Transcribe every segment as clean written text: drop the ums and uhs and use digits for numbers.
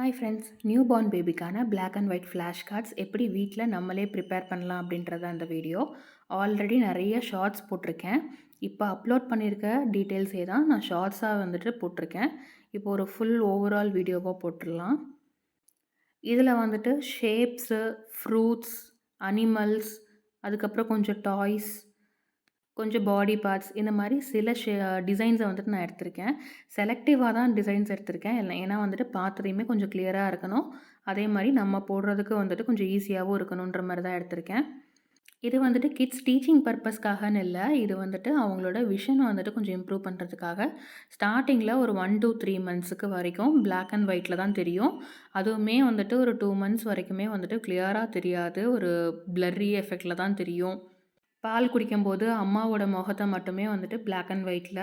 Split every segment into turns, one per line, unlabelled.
Hi friends, new born பேபிக்கான Black and white flash cards எப்படி வீட்டில் நம்மளே ப்ரிப்பேர் பண்ணலாம் அப்படின்றது அந்த வீடியோ. ஆல்ரெடி நிறைய ஷார்ட்ஸ் போட்டிருக்கேன். இப்போ அப்லோட் பண்ணியிருக்க டீட்டெயில்ஸே தான் நான் ஷார்ட்ஸாக போட்டிருக்கேன். இப்போ ஒரு ஃபுல் ஓவரால் வீடியோவாக போட்டுடலாம். இதில் ஷேப்ஸு, ஃப்ரூட்ஸ், அனிமல்ஸ், அதுக்கப்புறம் கொஞ்சம் டாய்ஸ், கொஞ்சம் பாடி பார்ட்ஸ் இந்த மாதிரி சில டிசைன்ஸை நான் எடுத்திருக்கேன். செலக்டிவாக தான் டிசைன்ஸ் எடுத்திருக்கேன். ஏன்னா பார்த்ததையுமே கொஞ்சம் கிளியராக இருக்கணும். அதே மாதிரி நம்ம போடுறதுக்கு கொஞ்சம் ஈஸியாகவும் இருக்கணுன்ற மாதிரி தான் எடுத்திருக்கேன். இது கிட்ஸ் டீச்சிங் பர்பஸ்க்காகன்னு இல்லை. இது அவங்களோட விஷன் கொஞ்சம் இம்ப்ரூவ் பண்ணுறதுக்காக ஸ்டார்டிங்கில் ஒரு 1 to 3 மந்த்ஸுக்கு வரைக்கும் Black அண்ட் ஒயிட்டில் தான் தெரியும். அதுவுமே ஒரு 2 மந்த்ஸ் வரைக்குமே கிளியராக தெரியாது. ஒரு பிளர்ரி எஃபெக்டில் தான் தெரியும். பால் குடிக்கும்போது அம்மாவோட முகத்த மட்டுமே Black அண்ட் ஒயிட்டில்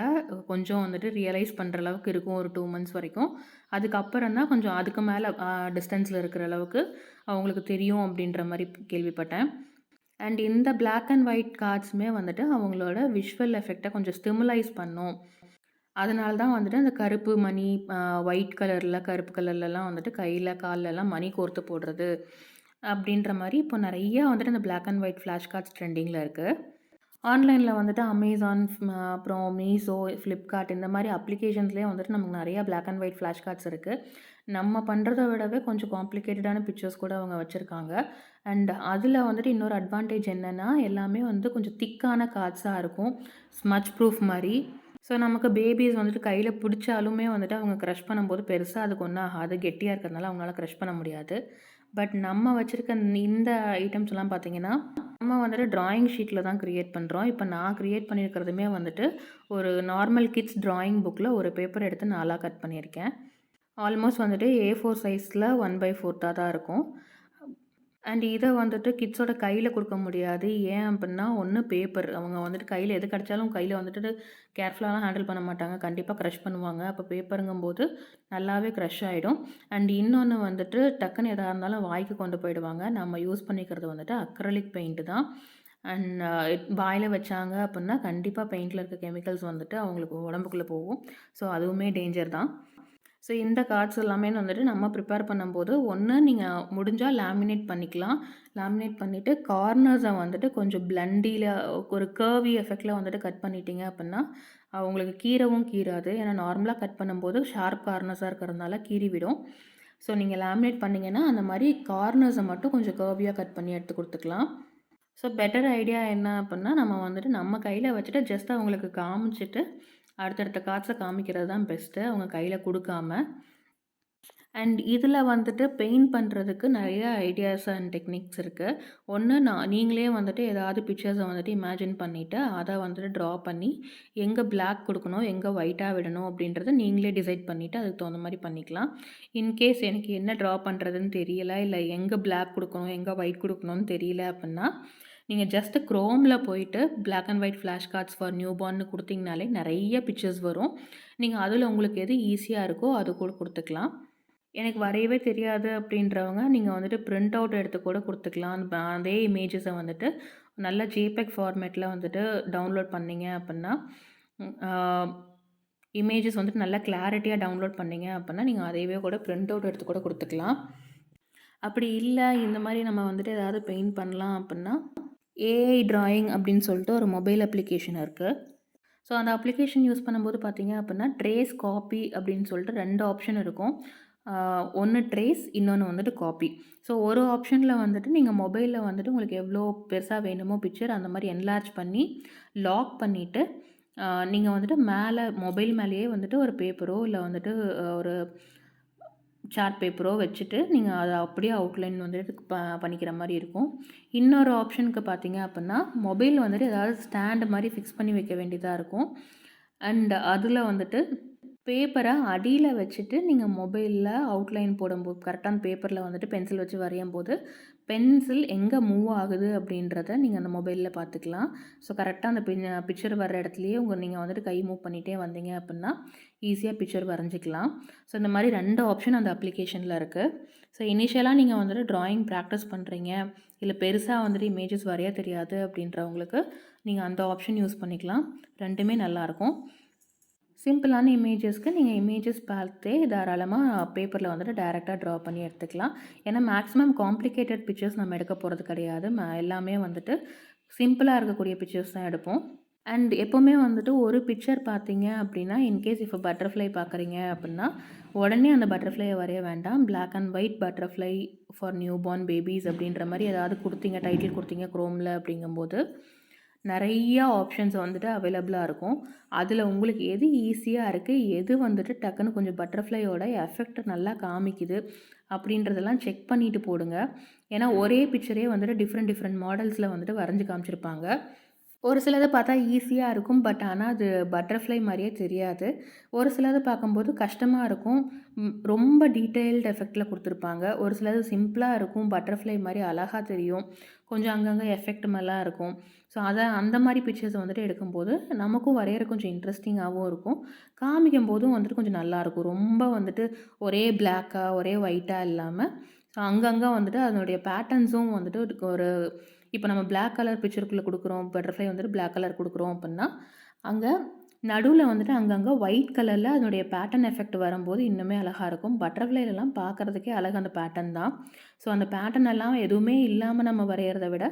கொஞ்சம் ரியலைஸ் பண்ணுற அளவுக்கு இருக்கும் ஒரு 2 மந்த்ஸ் வரைக்கும். அதுக்கப்புறம் தான் கொஞ்சம் அதுக்கு மேலே டிஸ்டன்ஸில் இருக்கிற அளவுக்கு அவங்களுக்கு தெரியும் அப்படின்ற மாதிரி கேள்விப்பட்டேன். அண்ட் இந்த Black அண்ட் ஒயிட் கார்ட்ஸுமே அவங்களோட விஷுவல் எஃபெக்டை கொஞ்சம் ஸ்டிமுலைஸ் பண்ணும். அதனால தான் அந்த கருப்பு மணி, ஒயிட் கலரில் கருப்பு கலர்லலாம் கையில் கால்லலாம் மணி கோர்த்து போடுறது அப்படின்ற மாதிரி இப்போ நிறையா இந்த Black and white flash cards ட்ரெண்டிங்கில் இருக்குது. ஆன்லைனில் அமேசான், அப்புறம் மீஷோ, ஃப்ளிப்கார்ட் இந்த மாதிரி அப்ளிகேஷன்ஸ்லேயே நமக்கு நிறையா Black and white flash cards இருக்குது. நம்ம பண்ணுறத விடவே கொஞ்சம் காம்ப்ளிகேட்டடான பிக்சர்ஸ் கூட அவங்க வச்சுருக்காங்க. அண்ட் அதில் இன்னொரு அட்வான்டேஜ் என்னென்னா எல்லாமே கொஞ்சம் திக்கான கார்ட்ஸாக இருக்கும், ஸ்மச் ப்ரூஃப் மாதிரி. ஸோ நமக்கு பேபிஸ் கையில் பிடிச்சாலுமே அவங்க க்ரஷ் பண்ணும்போது பெருசாக அதுக்கு ஒன்றும் ஆகாது. கெட்டியாக இருக்கிறதுனால அவங்களால க்ரஷ் பண்ண முடியாது. பட் நம்ம வச்சுருக்க இந்த ஐட்டம்ஸ்லாம் பார்த்திங்கன்னா நம்ம ட்ராயிங் ஷீட்டில் தான் க்ரியேட் பண்ணுறோம். இப்போ நான் க்ரியேட் பண்ணியிருக்கிறதுமே ஒரு நார்மல் கிட்ஸ் ட்ராயிங் புக்கில் ஒரு பேப்பர் எடுத்து 4ஆக கட் பண்ணியிருக்கேன். ஆல்மோஸ்ட் A4 சைஸில் 1/4 தான் இருக்கும். அண்ட் இதை கிட்ஸோட கையில் கொடுக்க முடியாது. ஏன் அப்படின்னா, ஒன்று பேப்பர், அவங்க கையில் எது கிடச்சாலும் கையில் கேர்ஃபுல்லாலாம் ஹேண்டில் பண்ண மாட்டாங்க. கண்டிப்பாக க்ரஷ் பண்ணுவாங்க. அப்போ பேப்பருங்கும்போது நல்லாவே க்ரஷ் ஆகிடும். அண்ட் இன்னொன்று டக்குன்னு எதாக இருந்தாலும் வாய்க்கு கொண்டு போயிடுவாங்க. நம்ம யூஸ் பண்ணிக்கிறது அக்ரலிக் பெயிண்ட்டு தான். அண்ட் வாயில் வச்சாங்க அப்படின்னா கண்டிப்பாக பெயிண்டில் இருக்க கெமிக்கல்ஸ் அவங்களுக்கு உடம்புக்குள்ளே போகும். ஸோ அதுவுமே டேஞ்சர் தான். ஸோ இந்த கார்ட்ஸ் எல்லாமே நம்ம ப்ரிப்பேர் பண்ணும்போது ஒன்று நீங்கள் முடிஞ்சால் லேமினேட் பண்ணிக்கலாம். லேமினேட் பண்ணிவிட்டு கார்னர்ஸை கொஞ்சம் பிளண்டியில் ஒரு கர்வி எஃபெக்டில் கட் பண்ணிட்டீங்க அப்படின்னா அவங்களுக்கு கீறவும் கீறாது. ஏன்னா நார்மலாக கட் பண்ணும்போது ஷார்ப் கார்னர்ஸாக இருக்கிறதுனால கீறி விடும். ஸோ நீங்கள் லேமினேட் பண்ணிங்கன்னா அந்த மாதிரி கார்னர்ஸை மட்டும் கொஞ்சம் கர்வியாக கட் பண்ணி எடுத்து கொடுத்துக்கலாம். ஸோ பெட்டர் ஐடியா என்ன அப்படின்னா, நம்ம நம்ம கையில் வச்சுட்டு ஜஸ்ட் அவங்களுக்கு காமிச்சிட்டு அடுத்தடுத்த கார்ட்ஸை காமிக்கிறது தான் பெஸ்ட்டு, அவங்க கையில் கொடுக்காம. அண்ட் இதில் பெயிண்ட் பண்ணுறதுக்கு நிறைய ஐடியாஸ் அண்ட் டெக்னிக்ஸ் இருக்குது. ஒன்று நீங்களே ஏதாவது பிக்சர்ஸை இமேஜின் பண்ணிவிட்டு அதை ட்ரா பண்ணி எங்கே பிளாக் கொடுக்கணும், எங்கே ஒயிட்டாக விடணும் அப்படின்றத நீங்களே டிசைட் பண்ணிவிட்டு அதுக்கு தகுந்த மாதிரி பண்ணிக்கலாம். இன்கேஸ் எனக்கு என்ன ட்ரா பண்ணுறதுன்னு தெரியல, இல்லை எங்கே பிளாக் கொடுக்கணும், எங்கே ஒயிட் கொடுக்கணும்னு தெரியல அப்படின்னா நீங்கள் ஜஸ்ட்டு க்ரோமில் போயிட்டு Black and white flash cards for new பார்ன்னு கொடுத்தீங்கனாலே நிறைய பிக்சர்ஸ் வரும். நீங்கள் அதில் உங்களுக்கு எது ஈஸியாக இருக்கோ அது கூட கொடுத்துக்கலாம். எனக்கு வரையவே தெரியாது அப்படின்றவங்க நீங்கள் பிரிண்ட் அவுட் எடுத்து கூட கொடுத்துக்கலாம். அதே இமேஜஸை நல்ல JPEG ஃபார்மேட்டில் டவுன்லோட் பண்ணிங்க அப்படின்னா இமேஜஸ் நல்லா கிளாரிட்டியாக டவுன்லோட் பண்ணிங்க அப்படின்னா நீங்கள் அதையவே கூட பிரிண்ட் அவுட் எடுத்து கூட கொடுத்துக்கலாம். அப்படி இல்லை இந்த மாதிரி நம்ம ஏதாவது பெயிண்ட் பண்ணலாம் அப்படின்னா AI டிராயிங் அப்படின்னு சொல்லிட்டு ஒரு மொபைல் அப்ளிகேஷன் இருக்குது. ஸோ அந்த அப்ளிகேஷன் யூஸ் பண்ணும்போது பார்த்தீங்க அப்படின்னா ட்ரேஸ், காப்பி அப்படின்னு சொல்லிட்டு 2 ஆப்ஷன் இருக்கும். ஒன்று ட்ரேஸ், இன்னொன்று காப்பி. ஸோ ஒரு ஆப்ஷனில் நீங்கள் மொபைலில் உங்களுக்கு எவ்வளோ பெருசாக வேணுமோ பிக்சர் அந்த மாதிரி என்லார்ஜ் பண்ணி லாக் பண்ணிவிட்டு நீங்கள் மேலே மொபைல் மேலேயே ஒரு பேப்பரோ இல்லை ஒரு சார்ட் பேப்பரோ வச்சுட்டு நீங்கள் அதை அப்படியே அவுட்லைன் பண்ணிக்கிற மாதிரி இருக்கும். இன்னொரு ஆப்ஷனுக்கு பார்த்தீங்க அப்படின்னா மொபைல் ஏதாவது ஸ்டாண்டு மாதிரி ஃபிக்ஸ் பண்ணி வைக்க வேண்டியதாக இருக்கும். அண்ட் அதில் பேப்பரை அடியில் வச்சுட்டு நீங்கள் மொபைலில் அவுட்லைன் போடும்போது கரெக்டான பேப்பரில் பென்சில் வச்சு வரையும் போது பென்சில் எங்கே மூவ் ஆகுது அப்படின்றத நீங்கள் அந்த மொபைலில் பார்த்துக்கலாம். ஸோ கரெக்டாக அந்த பிக்சர் வர்ற இடத்துலையே நீங்கள் கை மூவ் பண்ணிகிட்டே வந்தீங்க அப்படின்னா ஈஸியாக பிக்சர் வரைஞ்சிக்கலாம். ஸோ இந்த மாதிரி 2 ஆப்ஷன் அந்த அப்ளிகேஷனில் இருக்குது. ஸோ இனிஷியலாக நீங்கள் ட்ராயிங் ப்ராக்டிஸ் பண்ணுறீங்க, இல்லை பெருசாக இமேஜஸ் வரைய தெரியாது அப்படின்றவங்களுக்கு நீங்கள் அந்த ஆப்ஷன் யூஸ் பண்ணிக்கலாம். ரெண்டுமே நல்லாயிருக்கும். சிம்பிளான இமேஜஸ்க்கு நீங்கள் இமேஜஸ் பார்த்தே தாராளமா பேப்பரில் வந்துட்டு டைரெக்ட்டா ட்ரா பண்ணி எடுத்துக்கலாம். ஏன்னா மேக்ஸிமம் காம்ப்ளிகேட்டட் பிக்சர்ஸ் நம்ம எடுக்க போறது கிடையாது. எல்லாமே வந்துட்டு சிம்பிளா இருக்கக்கூடிய பிக்சர்ஸ் தான் எடுப்போம். அண்ட் எப்போவுமே வந்துட்டு ஒரு பிக்சர் பார்த்தீங்க அப்படின்னா, இன்கேஸ் இப்போ பட்டர்ஃப்ளை பார்க்குறீங்க அப்படின்னா, உடனே அந்த பட்டர்ஃப்ளைய வரைய வேண்டாம். Black and white butterfly for newborn babies அப்படின்ற மாரி ஏதாவது குடுத்தீங்க, டைட்டில் குடுத்தீங்க குரோம்ல அப்படிங்கும்போது, நெறையா ஆப்ஷன்ஸ் வந்துட்டு அவைலபிளா இருக்கும். அதில உங்களுக்கு எது ஈஸியா இருக்கு, எது வந்துட்டு டக்குன்னு கொஞ்சம் பட்டர்ஃப்ளையோட எஃபெக்ட் நல்லா காமிக்குது அப்படின்றதெல்லாம் செக் பண்ணிட்டு போடுங்க. ஏன்னா ஒரே பிக்சரே வந்துட்டு டிஃப்ரெண்ட் டிஃப்ரெண்ட் மாடல்ஸ்ல வந்துட்டு வரைஞ்சு காமிச்சிருப்பாங்க. ஒரு சிலத பார்த்தா ஈஸியா இருக்கும். பட் ஆனா அது பட்டர்ஃப்ளை மாரியே தெரியாது. ஒரு சிலத பார்க்கும்போது கஷ்டமா இருக்கும். ரொம்ப டீட்டெயில்டு எஃபெக்ட்ல குடுத்துருப்பாங்க. ஒரு சிலது சிம்பிளா இருக்கும். பட்டர்ஃப்ளை மாரி அழகா தெரியும். கொஞ்சம் அங்கங்க எஃபெக்ட் மாரிலாம் இருக்கும். ஸோ அந்த மாரி பிக்சர்ஸ் வந்துட்டு எடுக்கும்போது, நமக்கும் வரையறக்கு கொஞ்சம் இன்ட்ரெஸ்டிங்காவும் இருக்கும். காமிக்கும்போதும் வந்துட்டு கொஞ்சம் நல்லாயிருக்கும். ரொம்ப வந்துட்டு ஒரே பிளாக்கா, ஒரே ஒயிட்டா இல்லாம, ஸோ அங்கங்க வந்துட்டு அதனுடைய பேட்டர்ன்ஸும் வந்துட்டு ஒரு இப்போ நம்ம பிளாக் கலர் பிக்சருக்குள்ள குடுக்குறோம். பட்டர்ஃப்ளை வந்துட்டு பிளாக் கலர் குடுக்குறோம் அப்புட்னா, அங்க நடுவுல வந்துட்டு அங்கங்க ஒயிட் கலர்ல அதனுடைய பேட்டர்ன் எஃபெக்ட் வரும்போது இன்னுமே அழகா இருக்கும். பட்டர்ஃப்ளைலலாம் பார்க்கறதுக்கே அழகு அந்த பேட்டர்ன் தான். ஸோ அந்த பேட்டர்ன் எல்லாம் எதுவுமே இல்லாம நம்ம வரையறத விட,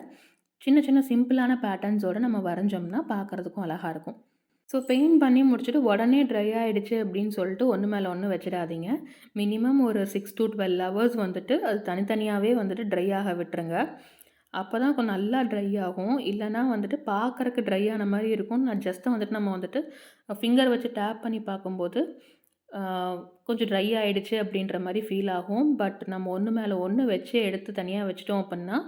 சின்ன சின்ன சிம்பிளான பேட்டர்ன்ஸோட நம்ம வரைஞ்சோம்னா பார்க்கறதுக்கும் அழகா இருக்கும். ஸோ பெயிண்ட் பண்ணி முடிச்சுட்டு உடனே ட்ரை ஆயிடுச்சு அப்படின்னு சொல்லிட்டு ஒண்ணு மேல ஒண்ணு வச்சிடாதீங்க. மினிமம் ஒரு 6 to 12 ஹவர்ஸ் வந்துட்டு அது தனித்தனியாவே வந்துட்டு ட்ரை ஆக விட்டுருங்க. அப்பதான் நல்லா ட்ரை ஆகும். இல்லன்னா வந்துட்டு பார்க்கறக்கு ட்ரை ஆன மாரி இருக்கும். நான் ஜஸ்ட் வந்துட்டு நம்ம வந்துட்டு ஃபிங்கர் வச்சு டேப் பண்ணி பார்க்கும்போது, ஆ கொஞ்சம் ட்ரை ஆயிடுச்சு அப்படின்ற மாரி ஃபீல் ஆகும். பட் நம்ம ஒண்ணு மேல ஒண்ணு வச்சு எடுத்து தனியா வச்சுட்டோம் அப்படின்னா,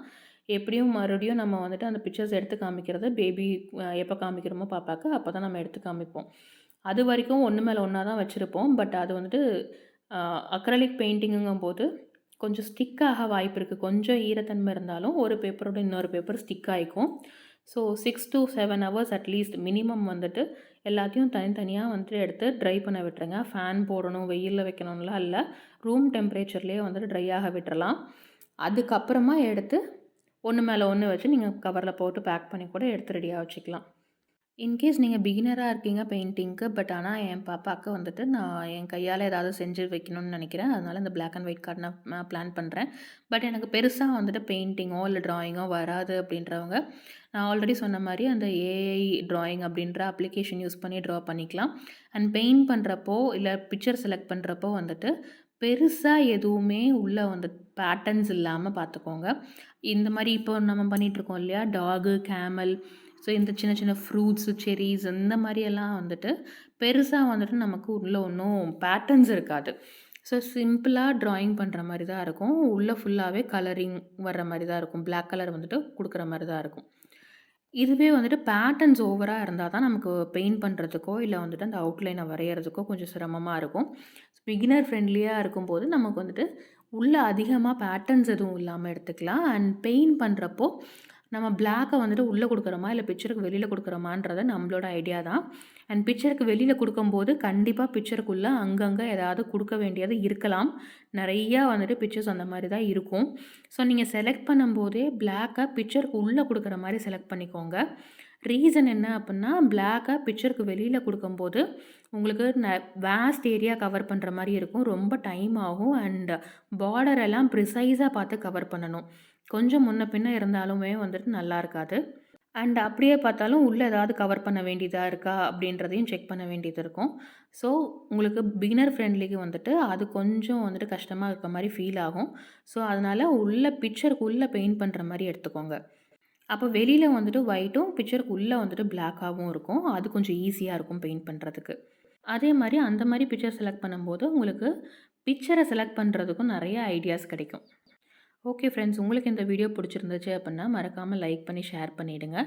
எப்படியும் மறுபடியும் நம்ம வந்துட்டு அந்த பிக்சர்ஸ் எடுத்து காமிக்கிறது பேபி எப்போ காமிக்கிறோமோ பாப்பாக்கு, அப்பதான் நம்ம எடுத்து காமிப்போம். அதுவரைக்கும் ஒண்ணு மேல ஒண்ணா தான் வச்சிருப்போம். பட் அது வந்துட்டு அக்ரிலிக் பெயிண்டிங்குங்கும்போது கொஞ்சம் ஸ்டிக் ஆக வாய்ப்பு இருக்கு. கொஞ்சம் ஈரத்தன்மை இருந்தாலும் ஒரு பேப்பரோட இன்னொரு பேப்பர் ஸ்டிக் ஆயிக்கும். So 6 to 7 hours at least minimum வந்துட்டு எல்லாத்தையும் தனித்தனியா வந்துட்டு எடுத்து ட்ரை பண்ண விட்டுருங்க. ஃபேன் போடணும், வெயில்ல வைக்கணும்லாம் இல்ல. ரூம் டெம்பரேச்சர்லேயே வந்துட்டு ட்ரை ஆக விட்டுறலாம். அதுக்கப்புறமா எடுத்து ஒண்ணு மேல ஒண்ணு வச்சு நீங்க கவர்ல போட்டு பேக் பண்ணி கூட எடுத்து ரெடியா வச்சுக்கலாம். இன்கேஸ் நீங்க பிகினரா இருக்கீங்க பெயிண்டிங்க்கு. பட் ஆனா என் பாப்பாக்கு வந்துட்டு நான் என் கையால ஏதாவது செஞ்சு வைக்கணும்னு நெனைக்கிறேன். அதனால இந்த பிளாக் அண்ட் ஒயிட் கார்ட் நான் பிளான் பண்றேன். பட் எனக்கு பெருசா வந்துட்டு பெயிண்டிங்கோ, இல்ல ட்ராயிங்கோ வராது அப்படின்றவங்க, நான் ஆல்ரெடி சொன்ன மாரி அந்த ஏஐ ட்ராயிங் அப்படின்ற அப்ளிகேஷன் யூஸ் பண்ணி ட்ரா பண்ணிக்கலாம். அண்ட் பெயிண்ட் பண்றப்போ, இல்ல பிக்சர் செலக்ட் பண்றப்போ வந்துட்டு, பெருசா எதுவுமே உள்ள வந்து பேட்டர்ன்ஸ் இல்லாம பார்த்துக்கோங்க. இந்த மாரி இப்போ நம்ம பண்ணிட்டுருக்கோம் இல்லையா? டாகு, கேமல், ஸோ இந்த சின்ன சின்ன ஃப்ரூட்ஸு, செர்ரீஸ் இந்த மாரியெல்லாம் வந்துட்டு பெருசா வந்துட்டு நமக்கு உள்ள ஒண்ணும் பேட்டர்ன்ஸ் இருக்காது. ஸோ சிம்பிளா ட்ராயிங் பண்ற மாரி தான் இருக்கும். உள்ள ஃபுல்லாவே கலரிங் வர்ற மாரி தான் இருக்கும். பிளாக் கலர் வந்துட்டு குடுக்குற மாரி தான் இருக்கும். இதுவே வந்துட்டு பேட்டர்ன்ஸ் ஓவரா இருந்தா தான் நமக்கு பெயிண்ட் பண்றதுக்கோ, இல்ல வந்துட்டு அந்த அவுட்லைன வரையறதுக்கோ கொஞ்சம் சிரமமா இருக்கும். பிகினர் ஃப்ரெண்ட்லியா இருக்கும்போது நமக்கு வந்துட்டு உள்ள அதிகமா பேட்டர்ன்ஸ் எதுவும் இல்லாம எடுத்துக்கலாம். அண்ட் பெயிண்ட் பண்றப்போ நம்ம பிளாக்க வந்துட்டு உள்ள குடுக்குறோமா, இல்ல பிக்சருக்கு வெளியில குடுக்குறோமான்றத நம்மளோட ஐடியா தான். அண்ட் பிக்சருக்கு வெளியில குடுக்கும்போது கண்டிப்பா பிக்சருக்குள்ள அங்கங்க ஏதாவது குடுக்க வேண்டியது இருக்கலாம். நெறையா வந்துட்டு பிக்சர்ஸ் அந்த மாரி தான் இருக்கும். ஸோ நீங்க செலக்ட் பண்ணும்போதே பிளாக்க பிக்சருக்கு உள்ள குடுக்குற மாரி செலக்ட் பண்ணிக்கோங்க. ரீசன் என்ன அப்புட்னா, பிளாக்க பிக்சருக்கு வெளியில குடுக்கும்போது, உங்களுக்கு வேஸ்ட் ஏரியா கவர் பண்ற மாரி இருக்கும். ரொம்ப டைம் ஆகும். அண்ட் பார்டர் எல்லாம் ப்ரிசைஸா பார்த்து கவர் பண்ணணும். கொஞ்சம் முன்ன பின்ன இருந்தாலுமே வந்துட்டு நல்லா இருக்காது. அண்ட் அப்படியே பார்த்தாலும் உள்ள ஏதாவது கவர் பண்ண வேண்டியதா இருக்கா? அப்படின்றதையும் செக் பண்ண வேண்டியது இருக்கும். ஸோ உங்களுக்கு பிகினர் ஃப்ரெண்ட்லிக்கு வந்துட்டு அது கொஞ்சம் வந்துட்டு கஷ்டமா இருக்க மாரி ஃபீல் ஆகும். ஸோ அதனால உள்ள பிக்சருக்கு உள்ள பெயிண்ட் பண்ற மாரி எடுத்துக்கோங்க. அப்போ வெளியில வந்துட்டு ஒயிட்டும், பிக்சருக்கு உள்ள வந்துட்டு பிளாக்காவும் இருக்கும். அது கொஞ்சம் ஈஸியா இருக்கும் பெயிண்ட் பண்றதுக்கு. அதே மாரி அந்த மாரி பிக்சர் செலக்ட் பண்ணும்போது, உங்களுக்கு பிக்சர செலக்ட் பண்றதுக்கும் நெறைய ஐடியாஸ் கிடைக்கும். ஓகே ஃப்ரெண்ட்ஸ், உங்களுக்கு இந்த வீடியோ பிடிச்சிருந்துச்சு அப்புட்னா, மறக்காம லைக் பண்ணி ஷேர் பண்ணிடுங்க.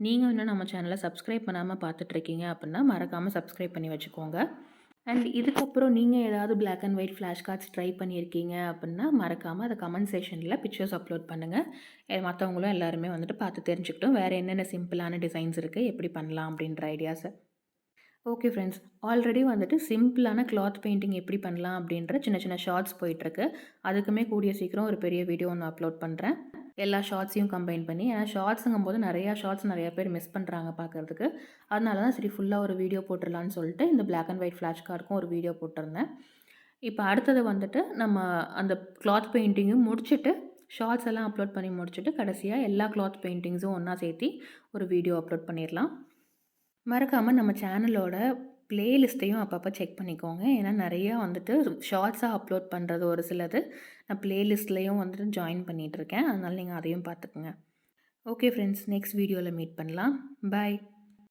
நீங்க இன்னும் நம்ம சேனல சப்ஸ்கிரைப் பண்ணாம பார்த்துட்ருக்கீங்க அப்புட்னா, மறக்காம சப்ஸ்கிரைப் பண்ணி வச்சுக்கோங்க. அண்ட் இதுக்கப்புறம் நீங்க ஏதாவது black and white flash cards try பண்ணியிருக்கீங்க அப்புட்னா, மறக்காம அத கமெண்ட் செக்ஷன்ல பிக்சர்ஸ் அப்லோட் பண்ணுங்க. மத்தவங்களும் எல்லாருமே வந்துட்டு பார்த்து தெரிஞ்சுக்கட்டும். வேற என்னென்ன சிம்பிளான டிசைன்ஸ் இருக்கு, எப்படி பண்ணலாம் அப்படின்ற ஐடியாஸ. ஓகே ஃப்ரெண்ட்ஸ், ஆல்ரெடி வந்துட்டு சிம்பிளான கிளாத் பெயிண்டிங் எப்படி பண்ணலாம் அப்படின்ற சின்ன சின்ன ஷார்ட்ஸ் போயிட்டுருக்கு. அதுக்குமே கூடிய சீக்கிரம் ஒரு பெரிய வீடியோ ஒண்ணு அப்லோட் பண்றேன். எல்லா ஷார்ட்ஸையும் கம்பைன் பண்ணி. ஏன்னா ஷார்ட்ஸுங்கும்போது நெறையா ஷார்ட்ஸ் நெறைய பேர் மிஸ் பண்ணுறாங்க பார்க்கறதுக்கு. அதனால தான் சரி ஃபுல்லா ஒரு வீடியோ போட்டுறலான்னு சொல்லிட்டு இந்த பிளாக் அண்ட் ஒயிட் ஃபிளாஷ் கார்டுக்கும் ஒரு வீடியோ போட்டிருந்தேன். இப்ப அடுத்தது வந்துட்டு நம்ம அந்த கிளாத் பெயிண்டிங்கும் முடிச்சுட்டு, ஷார்ட்ஸ் எல்லாம் அப்லோட் பண்ணி முடிச்சுட்டு, கடைசியா எல்லா கிளாத் பெயிண்டிங்ஸும் ஒண்ணா சேர்த்தி ஒரு வீடியோ அப்லோட் பண்ணிறலாம். மறக்காம நம்ம சேனலோட பிளேலிஸ்ட்டையும் அப்பப்போ செக் பண்ணிக்கோங்க. ஏன்னா நெறையா வந்துட்டு ஷார்ட்ஸா அப்லோட் பண்ணுறது ஒரு சிலது நான் பிளேலிஸ்ட்லேயும் வந்துட்டு ஜாயின் பண்ணிகிட்ருக்கேன். அதனால நீங்க அதையும் பார்த்துக்கங்க. ஓகே ஃப்ரெண்ட்ஸ், நெக்ஸ்ட் வீடியோல மீட் பண்ணலாம். பாய்.